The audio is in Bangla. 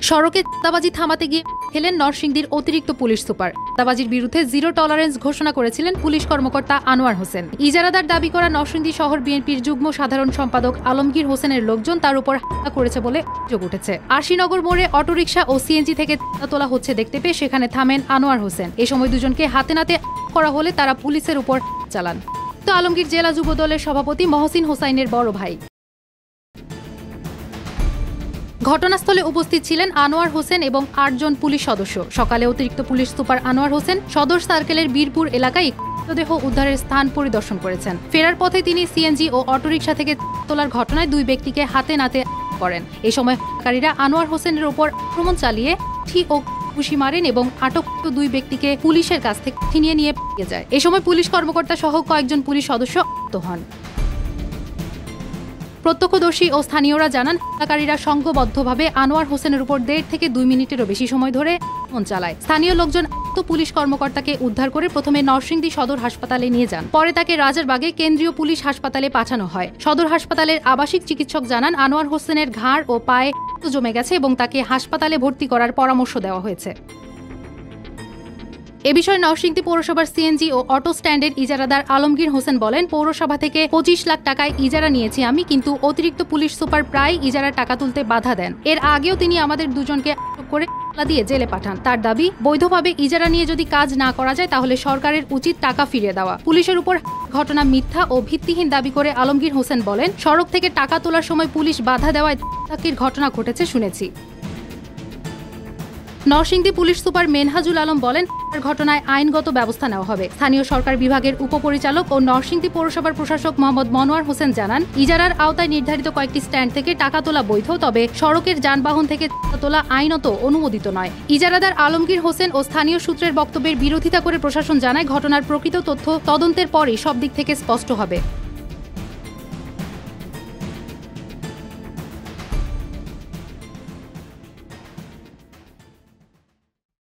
সড়কে চাঁদাবাজি থামাতে গিয়ে খেলেন নরসিংদীর অতিরিক্ত পুলিশ সুপার। চাঁদাবাজির বিরুদ্ধে জিরো টলারেন্স ঘোষণা করেছিলেন পুলিশ কর্মকর্তা আনোয়ার হোসেন। ইজারাদার দাবি করা নরসিংদী শহর বিএনপির যুগ্ম সাধারণ সম্পাদক আলমগীর হোসেনের লোকজন তার উপর হামলা করেছে বলে অভিযোগ উঠেছে। আশিনগর মোড়ে অটোরিকশা ও সিএনজি থেকে চাঁদা তোলা হচ্ছে দেখতে পেয়ে সেখানে থামেন আনোয়ার হোসেন। এ সময় দুজনকে হাতে নাতে করা হলে তারা পুলিশের উপর চালান। তো আলমগীর জেলা যুব দলের সভাপতি মহসিন হোসাইনের বড় ভাই। ঘটনাস্থলে উপস্থিত ছিলেন আনোয়ার হোসেন এবং ৮ জন পুলিশ সদস্য। সকালে অতিরিক্ত পুলিশ সুপার আনোয়ার হোসেন সদর সার্কেলের বীরপুর এলাকায় মৃতদেহ উদ্ধারের স্থান পরিদর্শন করেছেন। ফেরার পথে তিনি সিএনজি ও অটোরিকশা থেকে তোলার ঘটনায় ২ ব্যক্তিকে হাতে নাতে করেন। এই সময় হত্যাকারীরা আনোয়ার হোসেনের উপর আক্রমণ চালিয়ে ও ঘুষি মারেন এবং আটককৃত ২ ব্যক্তিকে পুলিশের কাছ থেকে ছিনিয়ে নিয়ে পালিয়ে যায়। এ সময় পুলিশ কর্মকর্তা সহ কয়েকজন পুলিশ সদস্য আহত হন। প্রত্যক্ষদর্শী ও স্থানীয়রা জানান, হত্যাকারীরা সংঘবদ্ধভাবে আনোয়ার হোসেনের উপর ১.৫ থেকে ২ মিনিটেরও বেশি সময় ধরে আক্রমণ চালায়। স্থানীয় লোকজন পুলিশ কর্মকর্তাকে উদ্ধার করে প্রথমে নরসিংদী সদর হাসপাতালে নিয়ে যান। পরে তাকে রাজারবাগে কেন্দ্রীয় পুলিশ হাসপাতালে পাঠানো হয়। সদর হাসপাতালের আবাসিক চিকিৎসক জানান, আনোয়ার হোসেনের ঘাড় ও পায়ে রক্ত জমে গেছে এবং তাকে হাসপাতালে ভর্তি করার পরামর্শ দেওয়া হয়েছে। এ বিষয়ে নরসিংদী পৌরসভার সিএনজি ও অটো স্ট্যান্ডের ইজারাদার আলমগীর হোসেন বলেন, পৌরসভা থেকে ২৫ লাখ টাকায় ইজারা নিয়েছি আমি, কিন্তু অতিরিক্ত পুলিশ সুপার প্রায় ইজারার টাকা তুলতে বাধা দেন। এর আগেও তিনি আমাদের দুজনকে আটক করে দিয়ে জেলে পাঠান। তার দাবি, বৈধভাবে ইজারা নিয়ে যদি কাজ না করা যায় তাহলে সরকারের উচিত টাকা ফিরিয়ে দেওয়া। পুলিশের উপর ঘটনা মিথ্যা ও ভিত্তিহীন দাবি করে আলমগীর হোসেন বলেন, সড়ক থেকে টাকা তোলার সময় পুলিশ বাধা দেওয়ায় ধাক্কার ঘটনা ঘটেছে শুনেছি। নরসিংদী পুলিশ সুপার মেনহাজুল আলম বলেন, ঘটনায় আইনগত ব্যবস্থা নেওয়া হবে। স্থানীয় সরকার বিভাগের উপপরিচালক ও নরসিংদী পৌরসভার প্রশাসক মোহাম্মদ মনোয়ার হোসেন জানান, ইজারার আওতায় নির্ধারিত কয়েকটি স্ট্যান্ড থেকে টাকা তোলা বৈধ, তবে সড়কের যানবাহন থেকে টাকা তোলা আইনত অনুমোদিত নয়। ইজারাদার আলমগীর হোসেন ও স্থানীয় সূত্রের বক্তব্যের বিরোধিতা করে প্রশাসন জানায়, ঘটনার প্রকৃত তথ্য তদন্তের পরই সব দিক থেকে স্পষ্ট হবে।